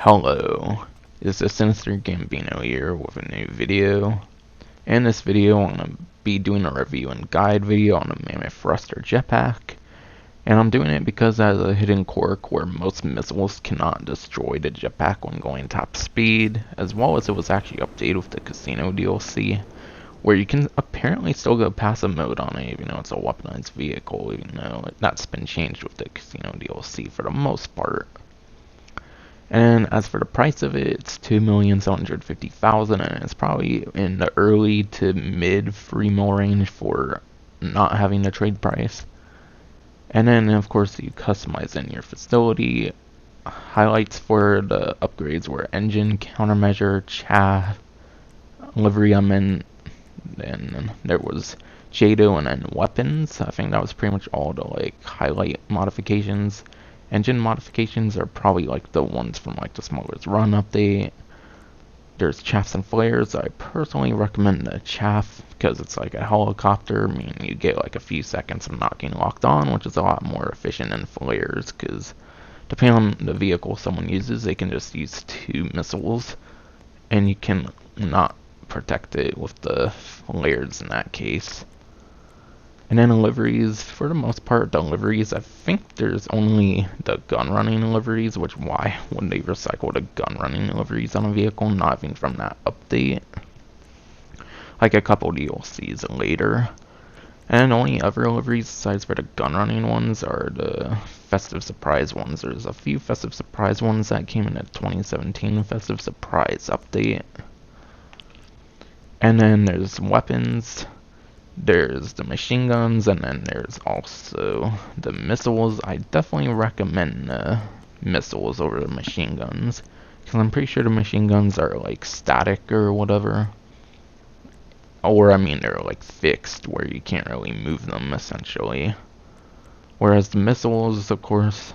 Hello, it's the Sinister Gambino here with a new video. In this video I'm going to be doing a review and guide video on the Mammoth Thruster Jetpack. And I'm doing it because it has a hidden quirk where most missiles cannot destroy the jetpack when going top speed, as well as it was actually updated with the Casino DLC, where you can apparently still go passive mode on it even though it's a weaponized vehicle, even though that's been changed with the Casino DLC for the most part. And as for the price of it, it's $2,750,000, and it's probably in the early to mid free mil range for not having the trade price. And then of course you customize in your facility. Highlights for the upgrades were engine, countermeasure, chaff, livery then there was JADO, and then weapons. I think that was pretty much all the highlight modifications. Engine modifications are probably the ones from the Smuggler's Run update. There's chaffs and flares. I personally recommend the chaff because it's like a helicopter, meaning you get a few seconds of not getting locked on, which is a lot more efficient than flares because depending on the vehicle someone uses, they can just use 2 missiles and you can not protect it with the flares in that case. And then liveries, for the most part, the liveries, I think there's only the gun running liveries, which why would they recycle the gun running liveries on a vehicle, not even from that update? A couple DLCs later. And only other liveries besides for the gun running ones are the festive surprise ones. There's a few festive surprise ones that came in the 2017 festive surprise update. And then there's weapons. There's the machine guns, and then there's also the missiles. I definitely recommend missiles over the machine guns, because I'm pretty sure the machine guns are static or whatever. Or I mean they're fixed where you can't really move them essentially. Whereas the missiles, of course,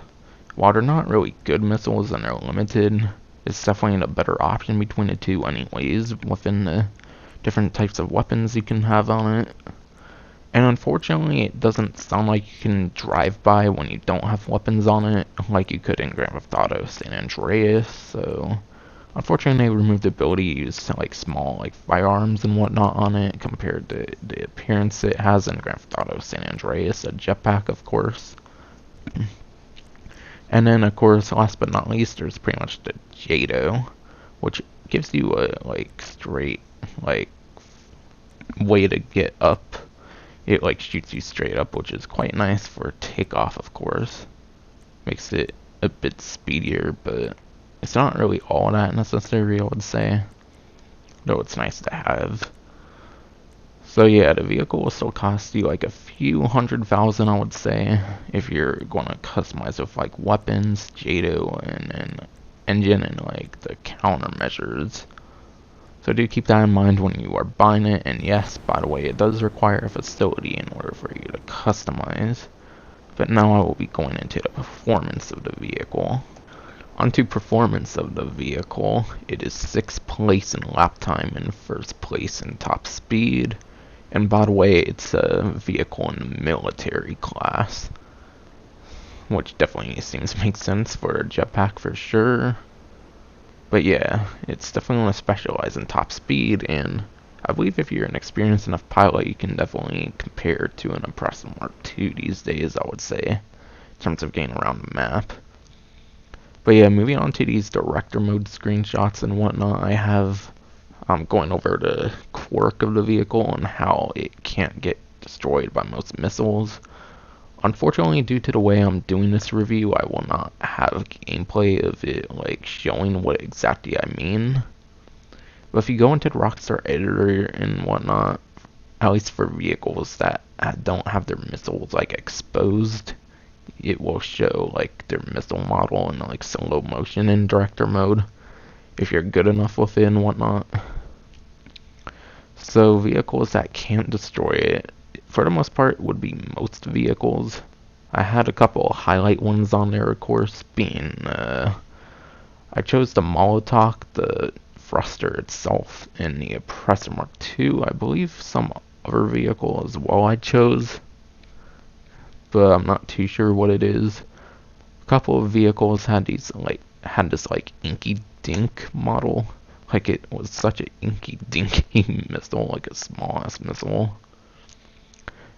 while they're not really good missiles and they're limited, it's definitely a better option between the two anyways within the different types of weapons you can have on it. And unfortunately it doesn't sound like you can drive by when you don't have weapons on it like you could in Grand Theft Auto San Andreas. So unfortunately they removed the ability to use small firearms and whatnot on it compared to the appearance it has in Grand Theft Auto San Andreas, a jetpack of course. And then of course, last but not least, there's pretty much the JADO, which gives you a straight way to get up. It shoots you straight up, which is quite nice for takeoff, of course. Makes it a bit speedier, but it's not really all that necessary, I would say. Though it's nice to have. So yeah, the vehicle will still cost you a few $100,000, I would say, if you're going to customize with weapons, JADO, and engine, and the countermeasures. So do keep that in mind when you are buying it, and yes, by the way, it does require a facility in order for you to customize. But now I will be going into the performance of the vehicle. Onto performance of the vehicle, it is 6th place in lap time and 1st place in top speed. And by the way, it's a vehicle in the military class, which definitely seems to make sense for a jetpack for sure. But yeah, it's definitely going to specialize in top speed, and I believe if you're an experienced enough pilot, you can definitely compare to an Oppressor Mark II these days, I would say, in terms of getting around the map. But yeah, moving on to these director mode screenshots and whatnot, I have going over the quirk of the vehicle and how it can't get destroyed by most missiles. Unfortunately, due to the way I'm doing this review, I will not have gameplay of it showing what exactly I mean. But if you go into the Rockstar Editor and whatnot, at least for vehicles that don't have their missiles exposed, it will show their missile model in slow motion in director mode, if you're good enough with it and whatnot. So vehicles that can't destroy it, for the most part, would be most vehicles. I had a couple of highlight ones on there, of course, being, I chose the Molotov, the Thruster itself, and the Oppressor Mark II. I believe some other vehicle as well I chose, but I'm not too sure what it is. A couple of vehicles had these had this like inky dink model. Like it was such an inky dinky missile, like a small ass missile.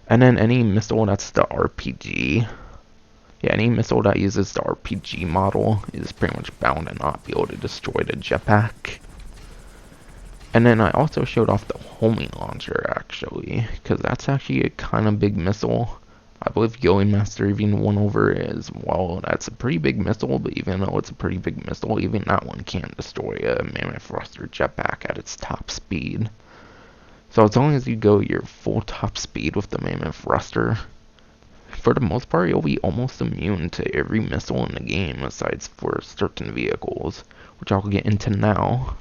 And then any missile that's the RPG, yeah, any missile that uses the RPG model is pretty much bound to not be able to destroy the jetpack. And then I also showed off the homing launcher, actually, because that's actually a kind of big missile. I believe Going Master even went over it as well. That's a pretty big missile, but even though it's a pretty big missile, even that one can't destroy a Mammoth Thruster jetpack at its top speed. So as long as you go your full top speed with the Mammoth Thruster, for the most part, you'll be almost immune to every missile in the game, aside for certain vehicles, which I'll get into now.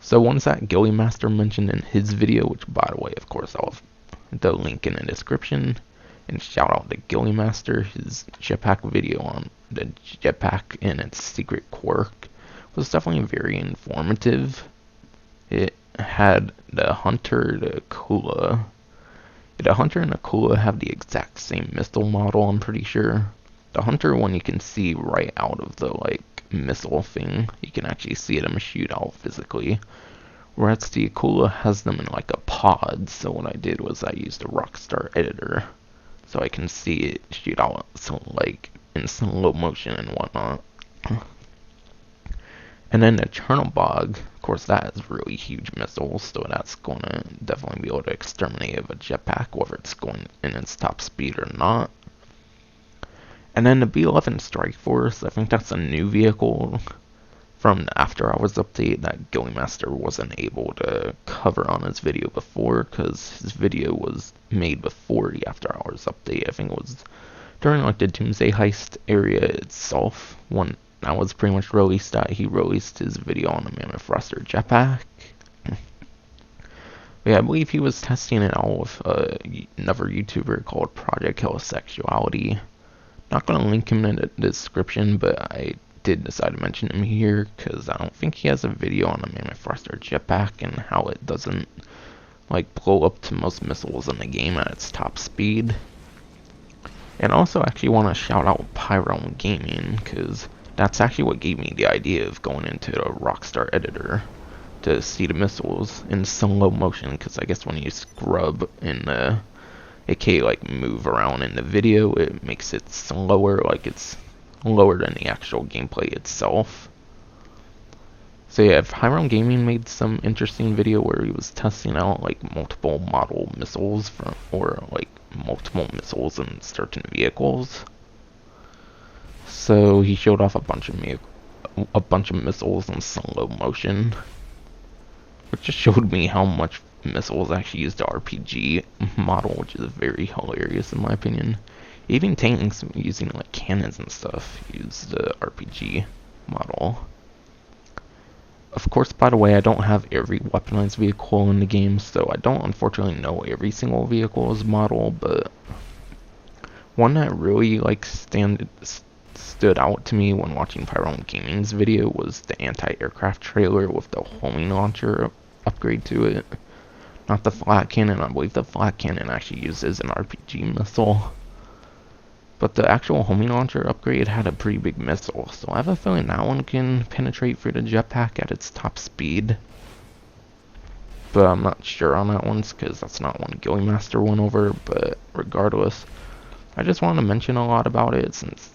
So one's that Gilly Master mentioned in his video, which by the way, of course, I'll have the link in the description. And shout out to Gilly Master, his jetpack video on the jetpack and its secret quirk was definitely very informative. It had the Hunter, the Kula. The Hunter and the Kula have the exact same missile model, I'm pretty sure. The Hunter one you can see right out of the like missile thing. You can actually see them shoot out physically. Whereas the Kula has them in like a pod, so what I did was I used a Rockstar Editor. So I can see it shoot out so like in slow motion and whatnot. And then the Chernobog, of course that is really huge missiles, so that's going to definitely be able to exterminate a jetpack, whether it's going in its top speed or not. And then the B-11 Strike Force, I think that's a new vehicle from the After Hours update that Gilly Master wasn't able to cover on his video before, because his video was made before the After Hours update. I think it was during like the Doomsday Heist area itself, when that was pretty much released, that he released his video on the Mammoth Thruster jetpack. But yeah, I believe he was testing it out with another YouTuber called Project Hellosexuality. Not going to link him in the description, but I did decide to mention him here because I don't think he has a video on the Mammoth Thruster jetpack and how it doesn't like blow up to most missiles in the game at its top speed. And also actually want to shout out Pyro Gaming, because that's actually what gave me the idea of going into the Rockstar Editor to see the missiles in slow motion, because I guess when you scrub in the it can't like move around in the video, it makes it slower, like it's lower than the actual gameplay itself. So yeah, Pyro Gaming made some interesting video where he was testing out like multiple model missiles or like multiple missiles in certain vehicles. So he showed off a bunch of missiles in slow motion, which just showed me how much missiles actually use the RPG model, which is very hilarious in my opinion. Even tanks using like cannons and stuff use the RPG model. Of course, by the way, I don't have every weaponized vehicle in the game, so I don't unfortunately know every single vehicle's model, but one that really like stood out to me when watching Pyro Gaming's video was the anti-aircraft trailer with the homing launcher upgrade to it. Not the flat cannon. I believe the flat cannon actually uses an RPG missile. But the actual homing launcher upgrade had a pretty big missile, so I have a feeling that one can penetrate through the jetpack at its top speed. But I'm not sure on that one, because that's not one Gilly Master went over, but regardless, I just wanted to mention a lot about it, since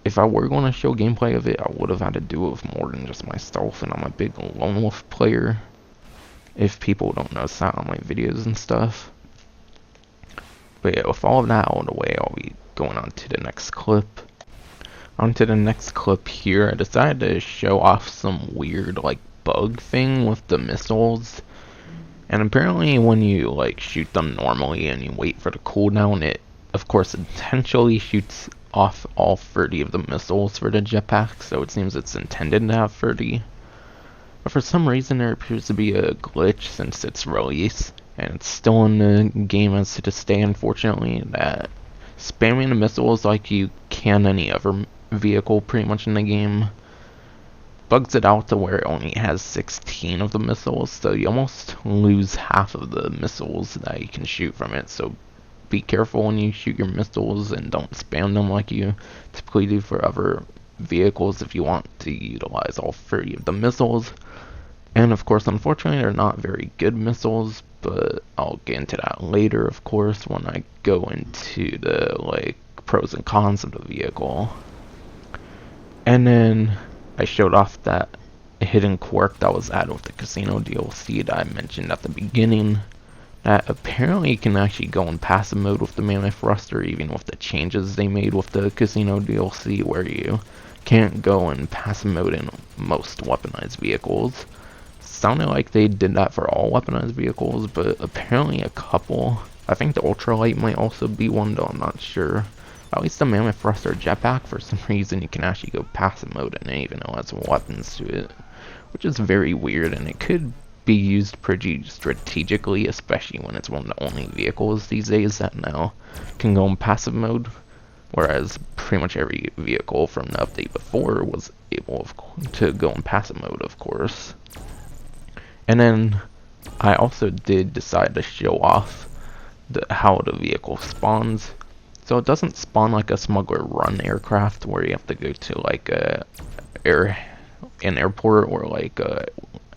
if I were going to show gameplay of it, I would have had to do it with more than just myself, and I'm a big lone wolf player, if people don't notice that on my videos and stuff. But yeah, with all of that out of the way, I'll be going on to the next clip. On to the next clip here, I decided to show off some weird like bug thing with the missiles. And apparently when you like shoot them normally and you wait for the cooldown, it of course intentionally shoots off all 30 of the missiles for the jetpack, so it seems it's intended to have 30. But for some reason there appears to be a glitch since its release, and it's still in the game as to this day, unfortunately, that spamming the missiles like you can any other vehicle pretty much in the game bugs it out to where it only has 16 of the missiles, so you almost lose half of the missiles that you can shoot from it. So be careful when you shoot your missiles and don't spam them like you typically do for other vehicles if you want to utilize all 3 of the missiles. And of course, unfortunately, they're not very good missiles, but I'll get into that later, of course, when I go into the pros and cons of the vehicle. And then I showed off that hidden quirk that was added with the casino DLC that I mentioned at the beginning, that apparently you can actually go in passive mode with the Mammoth Thruster, even with the changes they made with the casino DLC, where you can't go in passive mode in most weaponized vehicles. Sounded like they did that for all weaponized vehicles, but apparently a couple. I think the ultralight might also be one, though I'm not sure. At least the Mammoth Thruster Jetpack, for some reason, you can actually go passive mode in it, even though it has weapons to it, which is very weird, and it could be used pretty strategically, especially when it's one of the only vehicles these days that now can go in passive mode, whereas pretty much every vehicle from the update before was able to go in passive mode, of course. And then I also did decide to show off how the vehicle spawns. So it doesn't spawn like a smuggler run aircraft where you have to go to like an airport or like a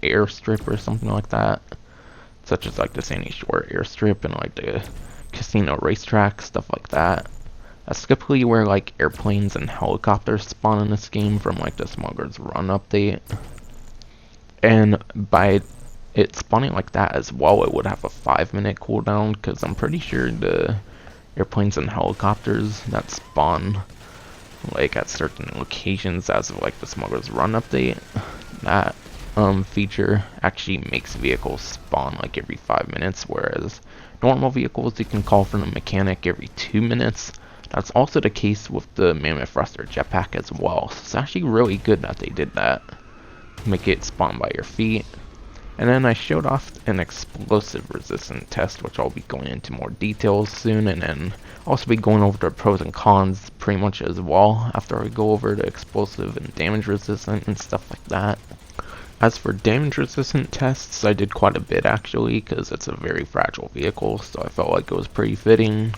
airstrip or something like that, such as like the Sandy Shore airstrip and like the casino racetrack, stuff like that. That's typically where like airplanes and helicopters spawn in this game from like the Smuggler's Run update. And by it spawning like that as well, it would have a 5-minute cooldown, because I'm pretty sure the airplanes and helicopters that spawn like at certain locations as of like the Smuggler's Run update, that feature actually makes vehicles spawn like every 5 minutes, whereas normal vehicles you can call from the mechanic every 2 minutes. That's also the case with the Mammoth Thruster Jetpack as well, so it's actually really good that they did that. Make it spawn by your feet. And then I showed off an explosive resistant test, which I'll be going into more details soon, and then also be going over the pros and cons pretty much as well after I go over the explosive and damage resistant and stuff like that. As for damage resistant tests, I did quite a bit actually, because it's a very fragile vehicle, so I felt like it was pretty fitting.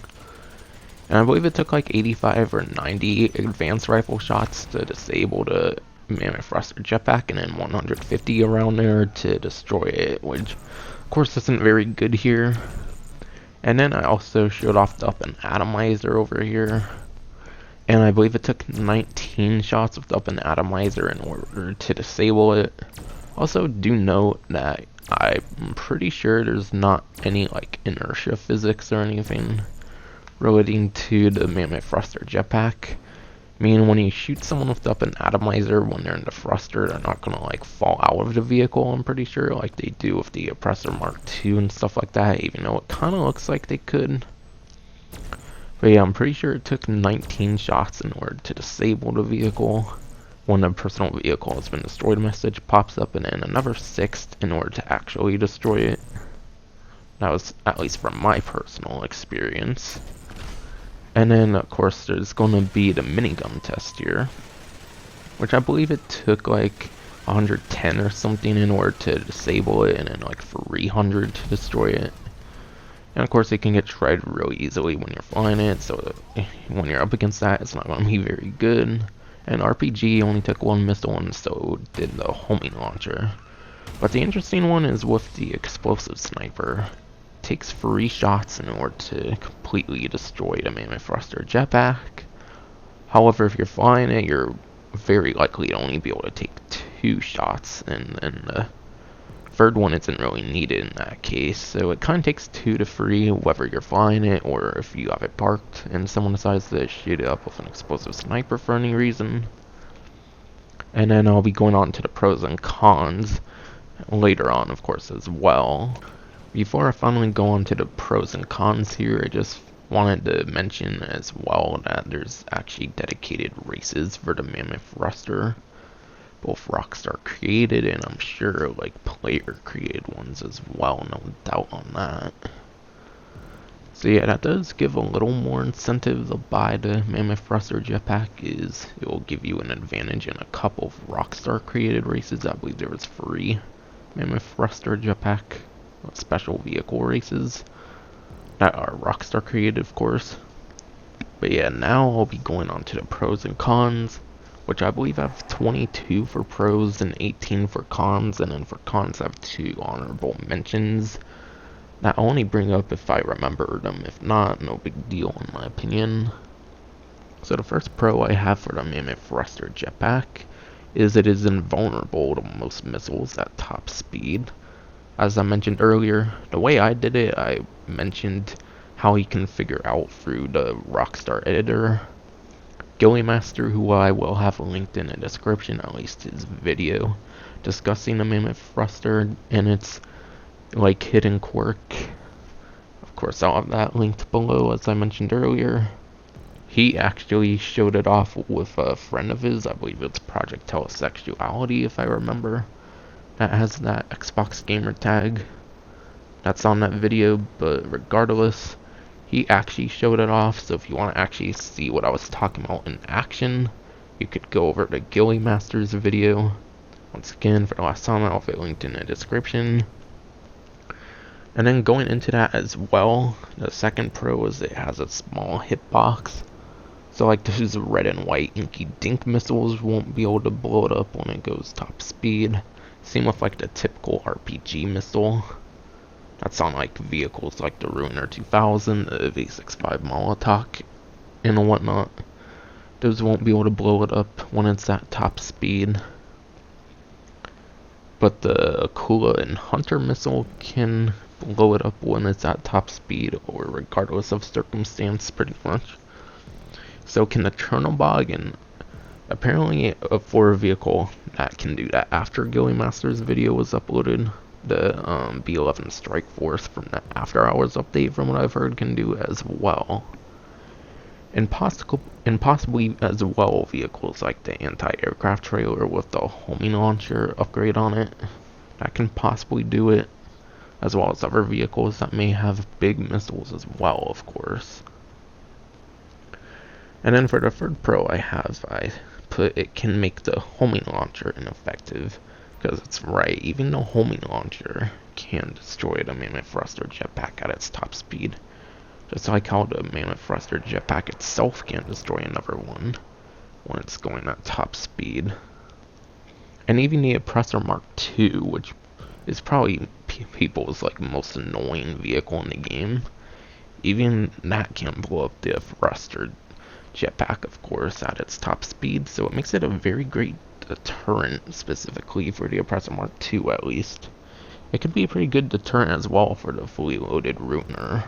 And I believe it took like 85 or 90 advanced rifle shots to disable the Mammoth Thruster Jetpack, and then 150 around there to destroy it, which of course isn't very good here. And then I also showed off the N Atomizer over here, and I believe it took 19 shots with the N Atomizer in order to disable it. Also, do note that I'm pretty sure there's not any like inertia physics or anything relating to the Mammoth Thruster Jetpack. I mean, when you shoot someone with the N Atomizer when they're in the thruster, they're not gonna like fall out of the vehicle, I'm pretty sure, like they do with the Oppressor Mark II and stuff like that, even though it kinda looks like they could. But yeah, I'm pretty sure it took 19 shots in order to disable the vehicle. When a personal vehicle has been destroyed message pops up, and then another 6 in order to actually destroy it. That was at least from my personal experience. And then, of course, there's going to be the minigun test here, which I believe it took like 110 or something in order to disable it, and then like 300 to destroy it. And of course, it can get tried really easily when you're flying it, so when you're up against that, it's not going to be very good. And RPG only took 1 missile, and so did the homing launcher. But the interesting one is with the explosive sniper. Takes 3 shots in order to completely destroy the Mammoth Thruster Jetpack. However, if you're flying it, you're very likely to only be able to take 2 shots, and then the third one isn't really needed in that case. So it kind of takes 2 to 3, whether you're flying it or if you have it parked and someone decides to shoot it up with an explosive sniper for any reason. And then I'll be going on to the pros and cons later on, of course, as well. Before I finally go on to the pros and cons here, I just wanted to mention as well that there's actually dedicated races for the Mammoth Thruster. Both Rockstar created, and I'm sure like player created ones as well, no doubt on that. So yeah, that does give a little more incentive to buy the Mammoth Thruster Jetpack, is it will give you an advantage in a couple of Rockstar created races. I believe there was 3 Mammoth Thruster Jetpack special vehicle races that are Rockstar created, of course. But yeah, now I'll be going on to the pros and cons. which I believe I have 22 for pros and 18 for cons, and then for cons I have 2 honorable mentions that I only bring up if I remember them. If not, no big deal in my opinion. So the first pro I have for the Mammoth Thruster Jetpack is it is invulnerable to most missiles at top speed. As I mentioned earlier, the way I did it, I mentioned how you can figure out through the Rockstar Editor. Master, who I will have linked in the description, at least his video, discussing the Mammoth Thruster and its like hidden quirk. Of course, I'll have that linked below, as I mentioned earlier. He actually showed it off with a friend of his, I believe it's Project Telesexuality, if I remember, that has that Xbox gamer tag that's on that video. But regardless, he actually showed it off, so if you want to actually see what I was talking about in action, you could go over to Master's video. Once again, for the last time, I'll have it linked in the description. And then going into that as well, the second pro is it has a small hitbox. So like those red and white inky dink missiles won't be able to blow it up when it goes top speed. Same with like the typical RPG missile. That's on like vehicles like the Ruiner 2000, the V65 Molotov, and whatnot. Those won't be able to blow it up when it's at top speed. But the Akula and Hunter missile can blow it up when it's at top speed, or regardless of circumstance, pretty much. So can the Chernobog, and apparently for a vehicle that can do that after Master's video was uploaded, the B11 Strike Force from the After Hours update, from what I've heard, can do as well. And possibly as well vehicles like the anti-aircraft trailer with the homing launcher upgrade on it, that can possibly do it, as well as other vehicles that may have big missiles as well, of course. And then for the third pro I put it can make the homing launcher ineffective, because it's right, even the homing launcher can destroy the Mammoth Thruster Jetpack at its top speed. Just like how the Mammoth Thruster Jetpack itself can destroy another one when it's going at top speed. And even the Oppressor Mark II, which is probably people's like most annoying vehicle in the game, even that can blow up the Thruster Jetpack, of course, at its top speed. So it makes it a very great deterrent, specifically for the Oppressor Mark II at least. It could be a pretty good deterrent as well for the fully loaded Ruiner,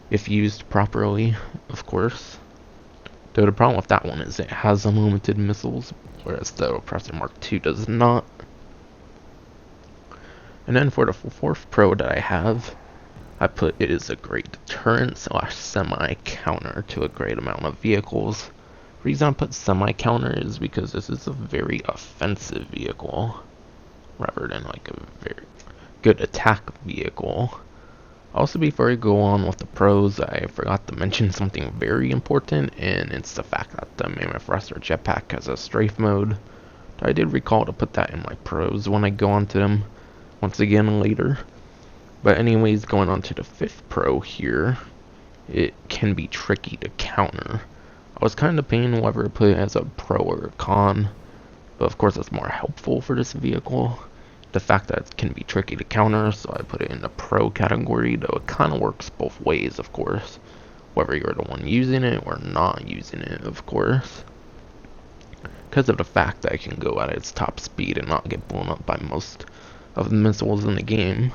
if used properly, of course. Though the problem with that one is it has unlimited missiles, whereas the Oppressor Mark II does not. And then for the fourth pro that I have, I put it is a great deterrent / semi-counter to a great amount of vehicles. The reason I put semi-counter is because this is a very offensive vehicle, rather than like a very good attack vehicle. Also, before I go on with the pros, I forgot to mention something very important, and it's the fact that the Mammoth Thruster Jetpack has a strafe mode. I did recall to put that in my pros when I go on to them once again later. But anyways, going on to the fifth pro here, it can be tricky to counter. I was kind of debating whether to put it as a pro or a con, but of course it's more helpful for this vehicle, the fact that it can be tricky to counter, so I put it in the pro category, though it kind of works both ways, of course, whether you're the one using it or not using it, of course, because of the fact that it can go at its top speed and not get blown up by most of the missiles in the game.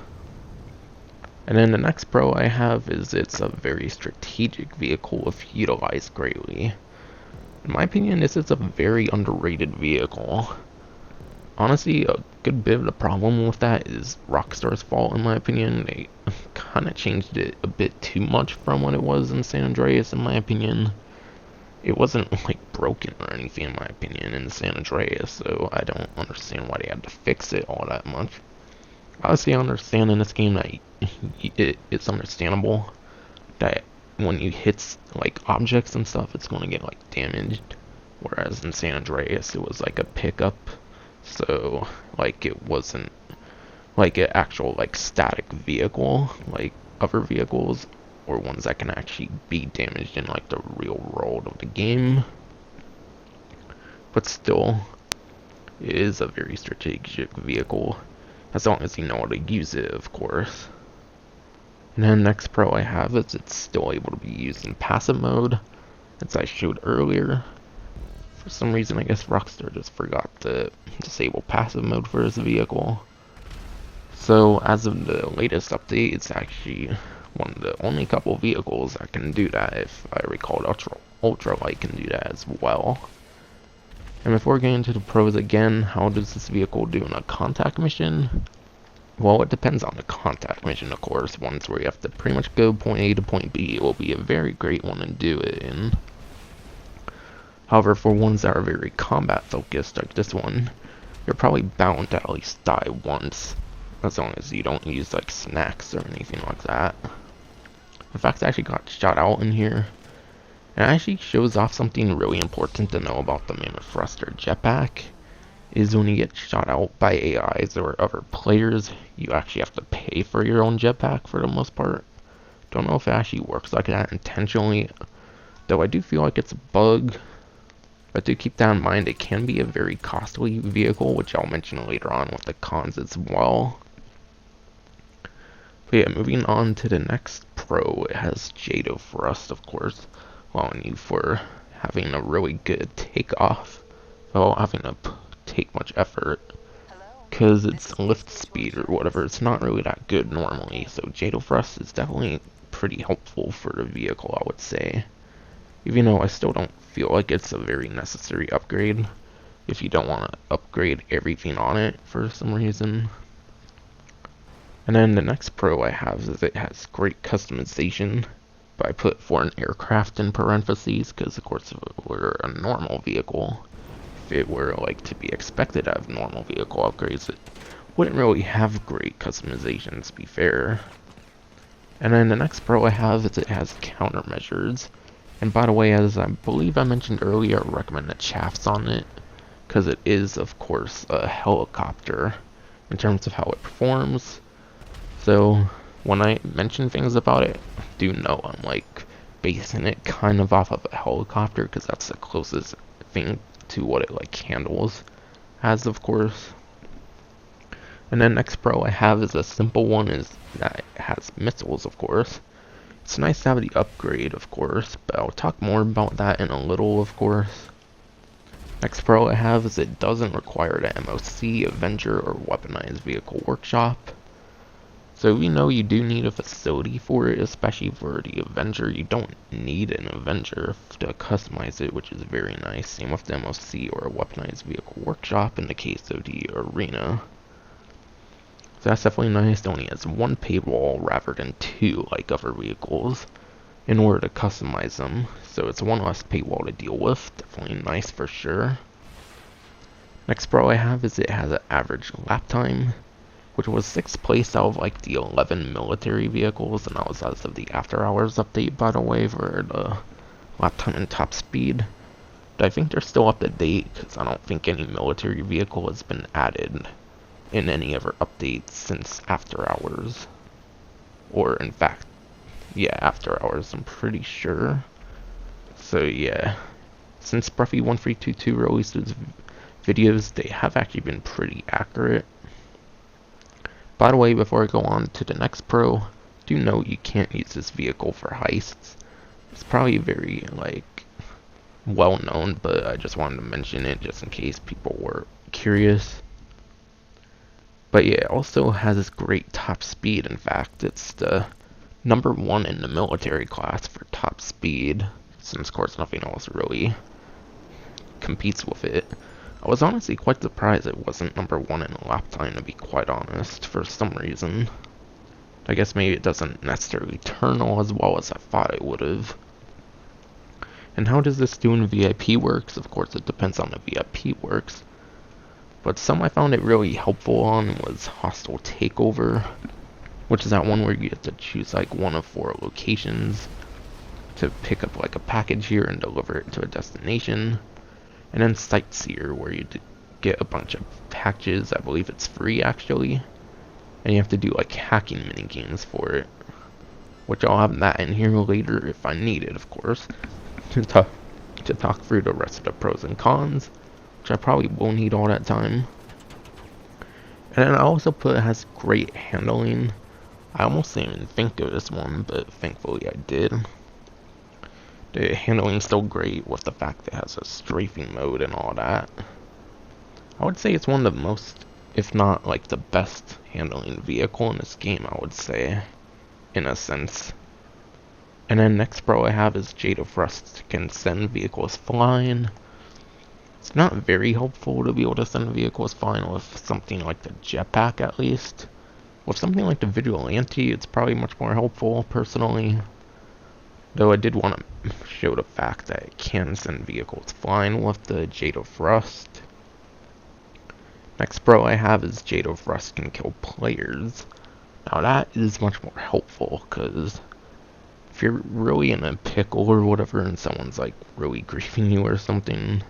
And then the next pro I have is it's a very strategic vehicle if utilized greatly. In my opinion, this is a very underrated vehicle. Honestly, a good bit of the problem with that is Rockstar's fault, in my opinion. They kind of changed it a bit too much from what it was in San Andreas, in my opinion. It wasn't like broken or anything, in my opinion, in San Andreas, so I don't understand why they had to fix it all that much. Obviously, I understand in this game that it's understandable that when you hit like objects and stuff, it's going to get like damaged, whereas in San Andreas it was like a pickup, so like it wasn't like an actual like static vehicle like other vehicles, or ones that can actually be damaged in like the real world of the game. but still, it is a very strategic vehicle, as long as you know how to use it, of course. And then next pro I have is it's still able to be used in passive mode, as I showed earlier. For some reason, I guess Rockstar just forgot to disable passive mode for this vehicle. So as of the latest update, it's actually one of the only couple vehicles that can do that. If I recall, Ultralight can do that as well. And before getting into the pros again, how does this vehicle do in a contact mission? Well, it depends on the contact mission, of course. Ones where you have to pretty much go point A to point B, it will be a very great one to do it in. However, for ones that are very combat focused, like this one, you're probably bound to at least die once, as long as you don't use like snacks or anything like that. In fact, I actually got shot out in here. It actually shows off something really important to know about the Mammoth Thruster Jetpack, is when you get shot out by AIs or other players, you actually have to pay for your own jetpack for the most part. Don't know if it actually works like that intentionally, though I do feel like it's a bug. But do keep that in mind, it can be a very costly vehicle, which I'll mention later on with the cons as well. But yeah, moving on to the next pro, it has Takeover Thrust, of course, allowing you for having a really good takeoff without having to take much effort, because its lift speed or whatever, it's not really that good normally. So Takeover Thrust is definitely pretty helpful for the vehicle, I would say. Even though I still don't feel like it's a very necessary upgrade if you don't want to upgrade everything on it for some reason. And then the next pro I have is it has great customization, but I put for an aircraft in parentheses because of course if it were a normal vehicle, if it were like to be expected out of normal vehicle upgrades, it wouldn't really have great customization, to be fair. And then the next pro I have is it has countermeasures. And by the way, as I believe I mentioned earlier, I recommend the chaffs on it, because it is, of course, a helicopter in terms of how it performs. So when I mention things about it, do know I'm like basing it kind of off of a helicopter, because that's the closest thing to what it like handles as, of course. And then next pro I have is a simple one, is that it has missiles, of course. It's nice to have the upgrade, of course, but I'll talk more about that in a little, of course. Next pro I have is it doesn't require the MOC, Avenger, or Weaponized Vehicle Workshop. So we know you do need a facility for it, especially for the Avenger. You don't need an Avenger to customize it, which is very nice. Same with the MOC or a Weaponized Vehicle Workshop in the case of the Arena. So that's definitely nice. It only has one paywall rather than two like other vehicles in order to customize them. So it's one less paywall to deal with. Definitely nice for sure. Next pro I have is it has an average lap time, which was 6th place out of like the 11 military vehicles, and that was as of the after hours update, by the way, for the lap time and top speed. But I think they're still up to date, because I don't think any military vehicle has been added in any other updates since after hours. Or in fact, yeah, after hours, I'm pretty sure. So yeah, since Bruffy1322 released his videos, they have actually been pretty accurate. By the way, before I go on to the next pro, do note you can't use this vehicle for heists. It's probably very like well known, but I just wanted to mention it just in case people were curious. But yeah, it also has this great top speed. In fact, it's the #1 in the military class for top speed, since of course nothing else really competes with it. I was honestly quite surprised it wasn't #1 in lap time, to be quite honest, for some reason. I guess maybe it doesn't necessarily turn all as well as I thought it would have. And how does this do in VIP works? Of course, it depends on the VIP works. But some I found it really helpful on was Hostile Takeover, which is that one where you get to choose like one of 4 locations to pick up like a package here and deliver it to a destination. And then Sightseer, where you get a bunch of packages. I believe it's free actually, and you have to do like hacking mini games for it, which I'll have that in here later if I need it, of course, to talk through the rest of the pros and cons. which I probably will need all that time. And then I also put it has great handling. I almost didn't even think of this one, but thankfully I did. The handling's still great with the fact that it has a strafing mode and all that. I would say it's one of the most, if not like the best handling vehicle in this game, I would say, in a sense. And then next pro I have is Jetpack Thrust can send vehicles flying. It's not very helpful to be able to send vehicles flying with something like the Jetpack at least. With something like the Vigilante, it's probably much more helpful personally. Though I did want to show the fact that it can send vehicles flying with the Jetpack Thrust. Next pro I have is Jetpack Thrust can kill players. Now that is much more helpful, because if you're really in a pickle or whatever and someone's like really griefing you or something,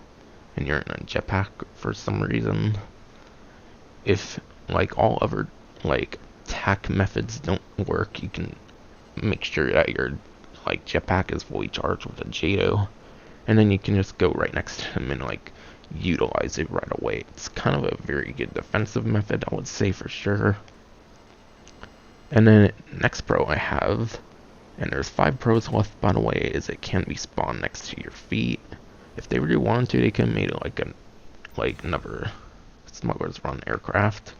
and you're in a jetpack for some reason, if like all other like attack methods don't work, you can make sure that your like jetpack is fully charged with a JATO, and then you can just go right next to him and like utilize it right away. It's kind of a very good defensive method, I would say, for sure. And then next pro I have, and there's 5 pros left by the way, is it can be spawned next to your feet. If they really wanted to, they could have made it like another Smuggler's Run aircraft,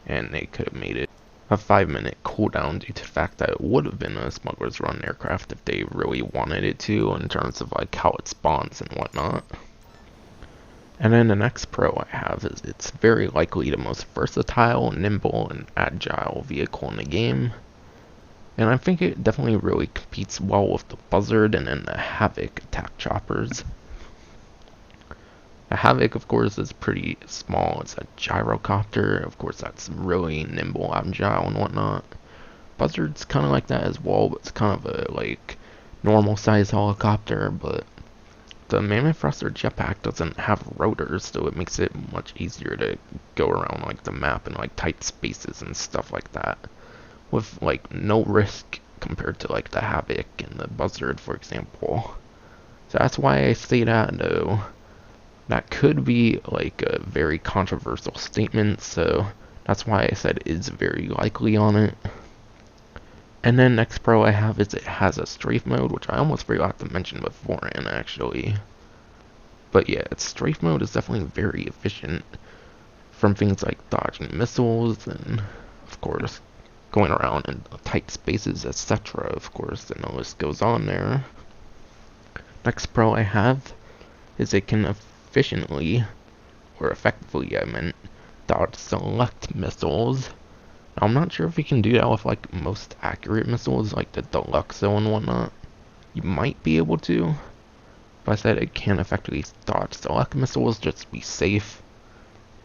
and they could have made it a 5-minute cooldown due to the fact that it would have been a Smuggler's Run aircraft if they really wanted it to, in terms of like how it spawns and whatnot. And then the next pro I have is it's very likely the most versatile, nimble, and agile vehicle in the game. And I think it definitely really competes well with the Buzzard and then the Havoc attack choppers. The Havoc, of course, is pretty small. It's a gyrocopter. Of course, that's really nimble, agile, and whatnot. Buzzard's kind of like that as well, but it's kind of a like normal size helicopter. But the Mammoth Thruster jetpack doesn't have rotors, so it makes it much easier to go around like the map in like tight spaces and stuff like that, with like no risk compared to like the Havoc and the Buzzard, for example. So that's why I say that, though. That could be like a very controversial statement, so that's why I said is very likely on it. And then next pro I have is it has a strafe mode, which I almost forgot to mention beforehand actually. But yeah, its strafe mode is definitely very efficient from things like dodging missiles and, of course, going around in tight spaces, etc. Of course, and the list goes on there. Next pro I have is it can efficiently, or effectively I meant, dodge select missiles. Now, I'm not sure if you can do that with like most accurate missiles like the Deluxo and whatnot. You might be able to, but I said it can effectively dodge select missiles just to be safe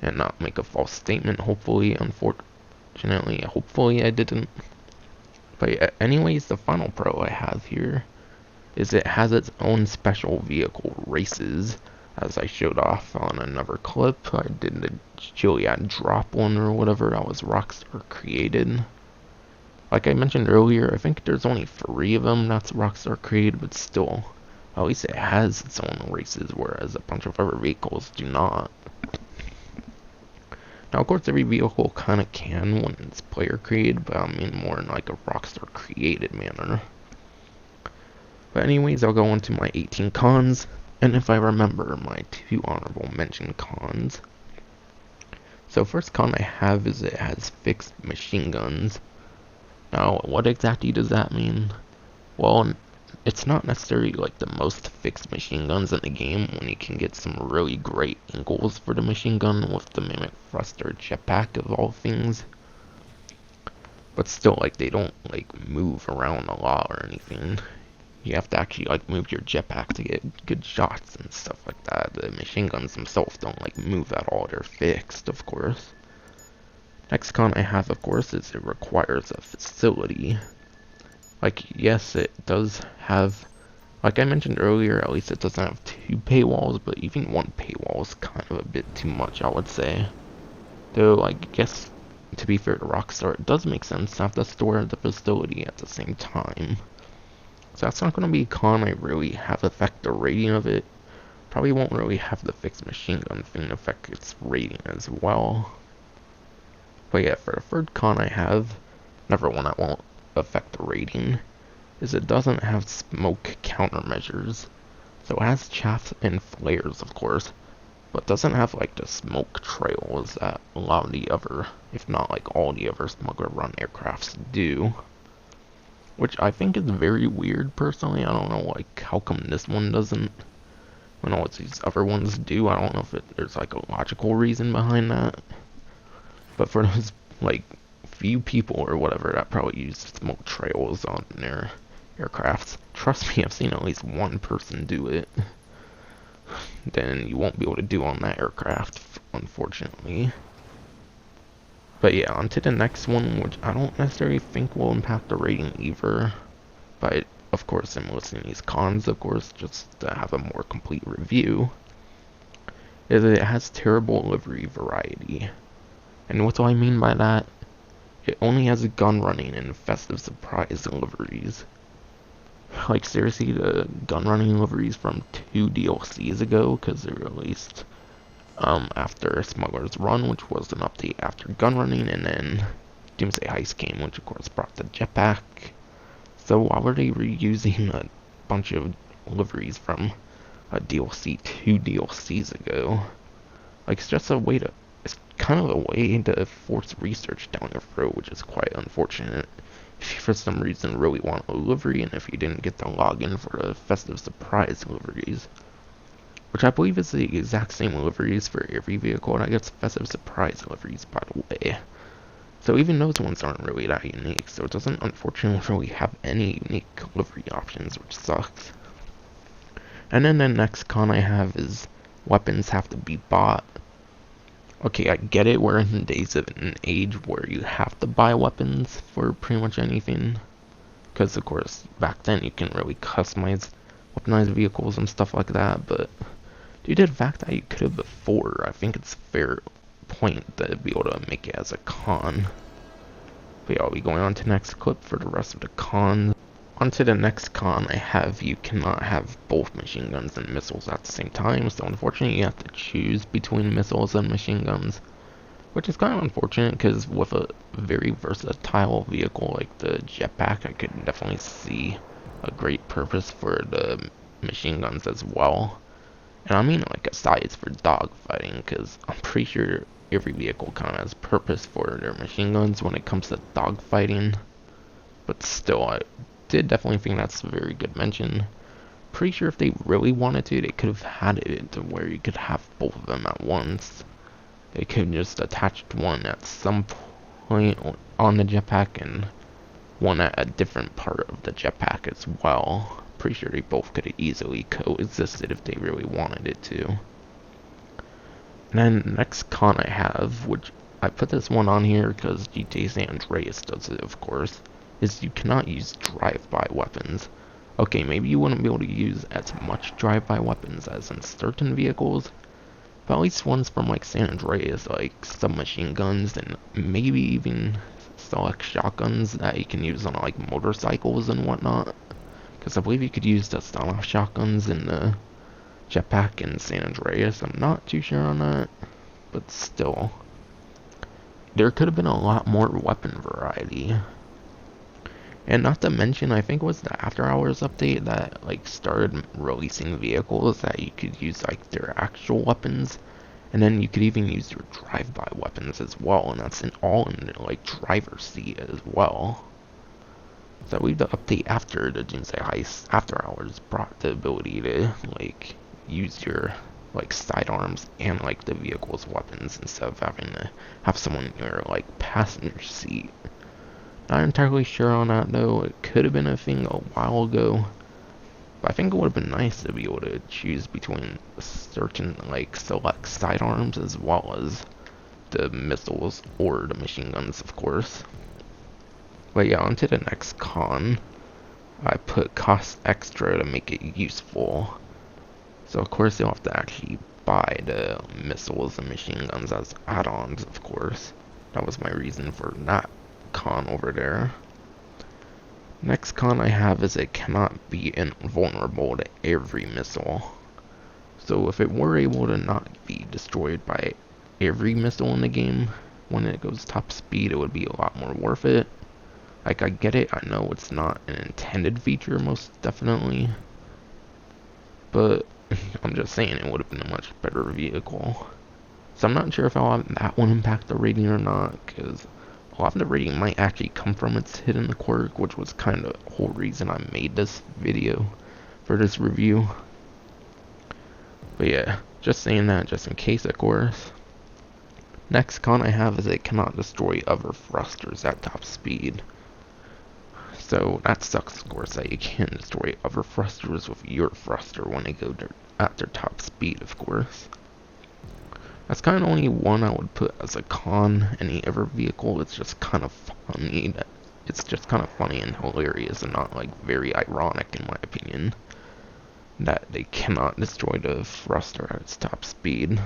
and not make a false statement, hopefully. Unfortunately, hopefully I didn't. But yeah, anyways, the final pro I have here is it has its own special vehicle races, as I showed off on another clip. I did the Gilead drop one or whatever that was Rockstar created. Like I mentioned earlier, I think there's only 3 of them that's Rockstar created, but still, at least it has its own races, whereas a bunch of other vehicles do not. Now, of course, every vehicle kind of can when it's player created, but I mean more in like a Rockstar created manner. But anyways, I'll go on to my 18 cons, and if I remember, my 2 honorable mention cons. So first con I have is it has fixed machine guns. Now, what exactly does that mean? Well, it's not necessarily like the most fixed machine guns in the game when you can get some really great angles for the machine gun with the Mammoth Thruster jetpack of all things. But still, like, they don't like move around a lot or anything. You have to actually like move your jetpack to get good shots and stuff like that. The machine guns themselves don't like move at all. They're fixed, of course. Next con I have, of course, is it requires a facility. Like, yes, it does have, like I mentioned earlier, at least it doesn't have 2 paywalls, but even 1 paywall is kind of a bit too much, I would say. Though, I guess, to be fair to Rockstar, it does make sense to have to store the facility at the same time. So that's not going to be a con I really have affect the rating of it. Probably won't really have the fixed machine gun thing affect its rating as well. But yeah, for the third con I have, another one that won't affect the rating, is it doesn't have smoke countermeasures. So it has chaff and flares, of course, but doesn't have like the smoke trails that a lot of the other, if not like all the other smuggler run aircrafts do. Which I think is very weird personally. I don't know like how come this one doesn't, when all these other ones do. I don't know if there's like a logical reason behind that. But for those like few people or whatever that probably use smoke trails on their aircrafts, trust me, I've seen at least one person do it. Then you won't be able to do on that aircraft, unfortunately. But yeah, on to the next one, which I don't necessarily think will impact the rating either. But of course, I'm listing these cons, of course, just to have a more complete review. Is that it has terrible livery variety. And what do I mean by that? It only has gun running and festive surprise liveries. Like seriously, the gun running liveries from 2 DLCs ago, because they were released after Smuggler's Run, which was an update after gun running, and then Doomsday Heist came, which of course brought the Jetpack. So why were they reusing a bunch of liveries from a DLC 2 DLCs ago? Like, it's just a way to, it's kind of a way to force research down your throat, which is quite unfortunate. If you for some reason really want a livery, and if you didn't get the login for the festive surprise liveries, which I believe is the exact same liveries for every vehicle, and I guess festive surprise liveries, by the way. So even those ones aren't really that unique, so it doesn't unfortunately really have any unique livery options, which sucks. And then the next con I have is weapons have to be bought. Okay, I get it, we're in the days of an age where you have to buy weapons for pretty much anything. Because, of course, back then you can really customize weaponized vehicles and stuff like that, but due to the fact that you could have before, I think it's a fair point to be able to make it as a con. But yeah, I'll be going on to the next clip for the rest of the cons. On to the next con I have, you cannot have both machine guns and missiles at the same time, so unfortunately you have to choose between missiles and machine guns. Which is kind of unfortunate, because with a very versatile vehicle like the Jetpack, I could definitely see a great purpose for the machine guns as well. And I mean like aside for dogfighting, because I'm pretty sure every vehicle kind of has purpose for their machine guns when it comes to dogfighting. But still, I did definitely think that's a very good mention. Pretty sure if they really wanted to, they could have had it to where you could have both of them at once. They could just attach one at some point on the jetpack and one at a different part of the jetpack as well. Pretty sure they both could have easily coexisted if they really wanted it to. And then the next con I have, which I put this one on here because GTA San Andreas does it, of course, is you cannot use drive-by weapons. Okay, maybe you wouldn't be able to use as much drive-by weapons as in certain vehicles, but at least ones from like San Andreas, like submachine guns and maybe even select shotguns that you can use on like motorcycles and whatnot. Because I believe you could use the style shotguns in the Jetpack in San Andreas. I'm not too sure on that, but still, there could have been a lot more weapon variety. And not to mention, I think it was the After Hours update that like started releasing vehicles that you could use like their actual weapons, and then you could even use your drive-by weapons as well, and that's all in the like driver's seat as well. So I believe the update after the Doomsday Heist After Hours brought the ability to like use your like sidearms and like the vehicle's weapons instead of having to have someone in your like passenger seat. Not entirely sure on that though. It could have been a thing a while ago, but I think it would have been nice to be able to choose between certain like select sidearms as well as the missiles or the machine guns, of course. But yeah, on to the next con. I put cost extra to make it useful. So of course you'll have to actually buy the missiles and machine guns as add-ons, of course. That was my reason for that con over there. Next con I have is it cannot be invulnerable to every missile. So if it were able to not be destroyed by every missile in the game when it goes top speed, it would be a lot more worth it. Like, I get it, I know it's not an intended feature, most definitely, but I'm just saying it would have been a much better vehicle. So I'm not sure if I'll have that one impact the rating or not, because a lot of the rating might actually come from its hidden quirk, which was kind of the whole reason I made this video for this review. But yeah, just saying that just in case, of course. Next con I have is it cannot destroy other thrusters at top speed. So that sucks, of course, that you can't destroy other thrusters with your thruster when they go at their top speed, of course. That's kind of only one I would put as a con. Any other vehicle, it's just kind of funny. It's just kind of funny and hilarious and not like very ironic in my opinion that they cannot destroy the thruster at its top speed.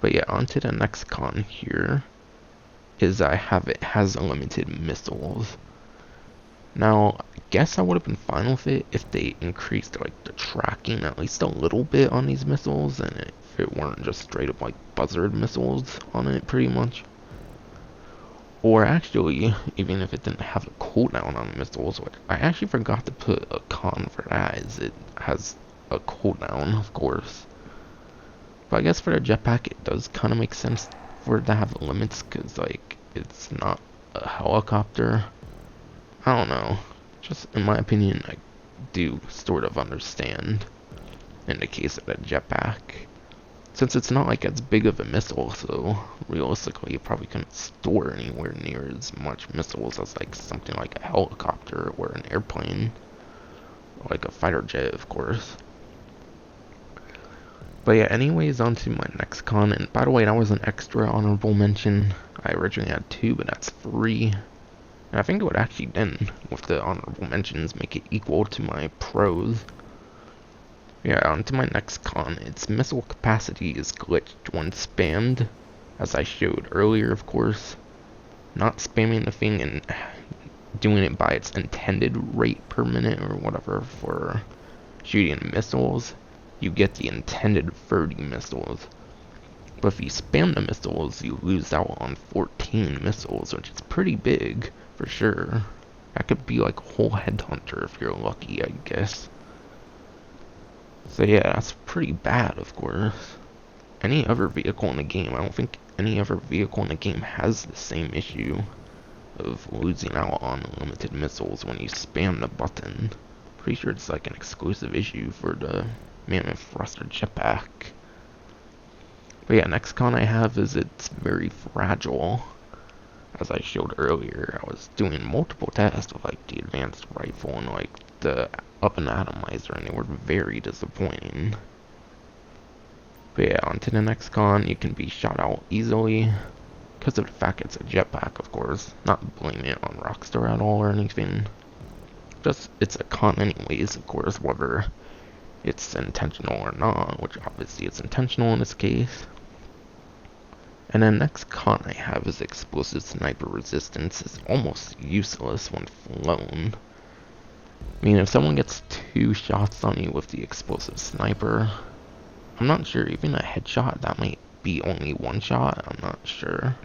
But yeah, on to the next con here is it has unlimited missiles. Now, I guess I would have been fine with it if they increased like the tracking at least a little bit on these missiles, and if it weren't just straight up like buzzard missiles on it pretty much. Or actually, even if it didn't have a cooldown on missiles, which I actually forgot to put a con for that, is it has a cooldown, of course. But I guess for the jetpack, it does kind of make sense for it to have limits, because like it's not a helicopter. I don't know. Just in my opinion, I do sort of understand in the case of the jetpack. Since it's not like as big of a missile, so realistically you probably couldn't store anywhere near as much missiles as like something like a helicopter or an airplane. Or like a fighter jet, of course. But yeah, anyways, on to my next con. And by the way, that was an extra honorable mention. I originally had 2, but that's 3. And I think it would actually then, with the honorable mentions, make it equal to my pros. Yeah, on to my next con. Its missile capacity is glitched when spammed, as I showed earlier, of course. Not spamming the thing and doing it by its intended rate per minute or whatever for shooting missiles, you get the intended 30 missiles. But if you spam the missiles, you lose out on 14 missiles, which is pretty big. For sure. That could be like a whole headhunter if you're lucky, I guess. So yeah, that's pretty bad, of course. Any other vehicle in the game, I don't think any other vehicle in the game has the same issue of losing out on limited missiles when you spam the button. Pretty sure it's like an exclusive issue for the Mammoth Thruster Jetpack. But yeah, next con I have is it's very fragile. As I showed earlier, I was doing multiple tests with like the advanced rifle and like the N Atomizer, and they were very disappointing. But yeah, on to the next con. You can be shot out easily because of the fact it's a jetpack, of course. Not blaming it on Rockstar at all or anything. Just it's a con anyways, of course, whether it's intentional or not, which obviously it's intentional in this case. And then next con I have is explosive sniper resistance is almost useless when flown. I mean, if someone gets 2 shots on you with the explosive sniper, I'm not sure, even a headshot, that might be only 1 shot, I'm not sure.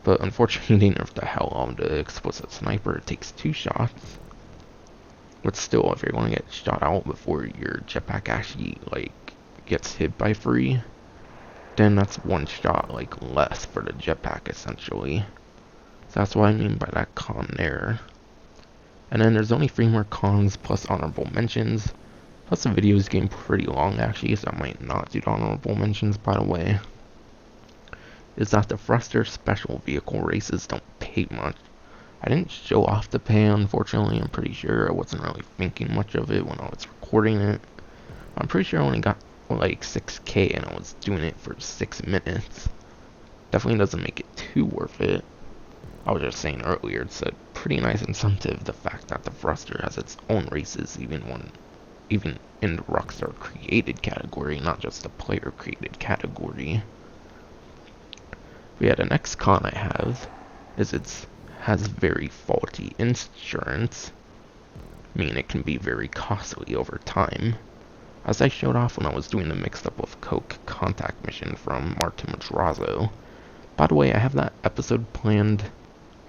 But unfortunately, they nerfed the hell out of the explosive sniper, it takes 2 shots. But still, if you're going to get shot out before your jetpack actually, like, gets hit by 3, then that's 1 shot, like, less for the jetpack, essentially. So that's what I mean by that con there. And then there's only 3 more cons, plus honorable mentions. Plus the video is getting pretty long, actually, so I might not do the honorable mentions, by the way. Is that the Thruster special vehicle races don't pay much. I didn't show off the pay, unfortunately. I'm pretty sure I wasn't really thinking much of it when I was recording it. I'm pretty sure I only got like 6k and I was doing it for 6 minutes. Definitely doesn't make it too worth it. I was just saying earlier, it's a pretty nice incentive, the fact that the Thruster has its own races, even in the Rockstar created category, not just the player created category. But yeah, the next con I have is it has very faulty insurance, meaning it can be very costly over time. as I showed off when I was doing the mixed up with Coke contact mission from Martin Madrazo. By the way, I have that episode planned.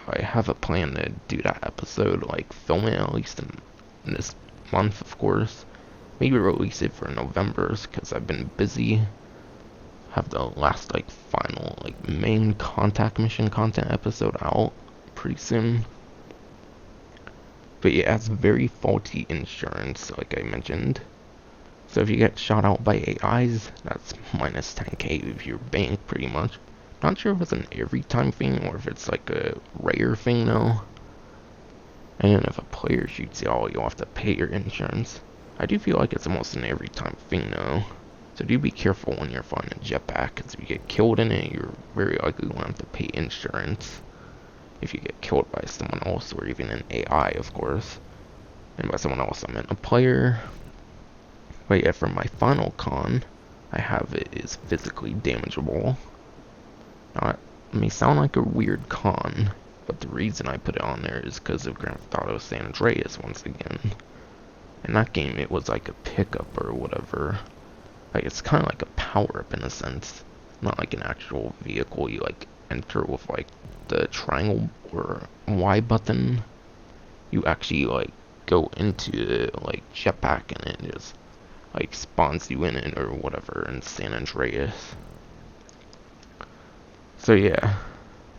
I have a plan to do that episode, like film it at least in this month, of course. Maybe release it for November, because I've been busy. Have the last, like, final, like, main contact mission content episode out pretty soon. But yeah, it's very faulty insurance, like I mentioned. So if you get shot out by AIs, that's minus 10k of your bank, pretty much. Not sure if it's an every time thing, or if it's like a rare thing, though. And if a player shoots y'all, you'll have to pay your insurance. I do feel like it's almost an every time thing, though. So do be careful when you're flying a jetpack, because if you get killed in it, you're very likely going to have to pay insurance. If you get killed by someone else, or even an AI, of course. And by someone else, I meant a player. But yeah, for my final con, I have it is physically damageable. Now, it may sound like a weird con, but the reason I put it on there is because of Grand Theft Auto San Andreas once again. In that game, it was like a pickup or whatever. Like, it's kind of like a power-up in a sense. Not like an actual vehicle you, like, enter with, like, the triangle or Y button. You actually, like, go into the, like, jetpack and it just, like, spawns you in it or whatever in San Andreas. So, yeah.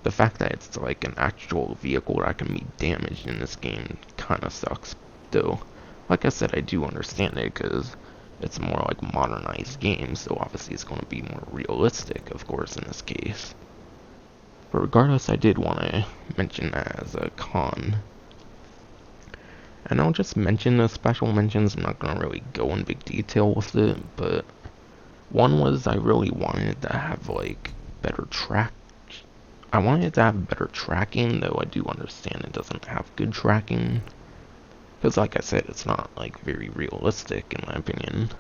The fact that it's, like, an actual vehicle that can be damaged in this game kind of sucks, though. Like I said, I do understand it, because it's more like modernized games, so obviously it's going to be more realistic, of course, in this case. But regardless, I did want to mention that as a con. And I'll just mention the special mentions. I'm not going to really go in big detail with it, but one was I really wanted to have, like, better I wanted it to have better tracking, though I do understand it doesn't have good tracking. Because, like I said, it's not, like, very realistic, in my opinion.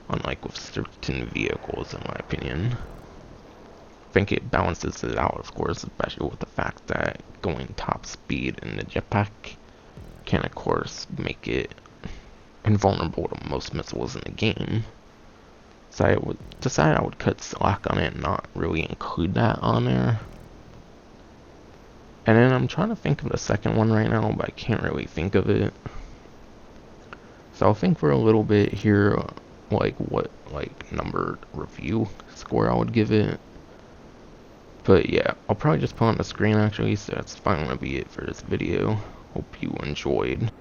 Unlike with certain vehicles, in my opinion. I think it balances it out, of course, especially with the fact that going top speed in the jetpack can, of course, make it invulnerable to most missiles in the game. So I would decide I would cut slack on it and not really include that on there. And then I'm trying to think of the second one right now, but I can't really think of it. So I'll think for a little bit here, like what number review score I would give it. But yeah, I'll probably just put on the screen actually, so that's finally gonna be it for this video. Hope you enjoyed.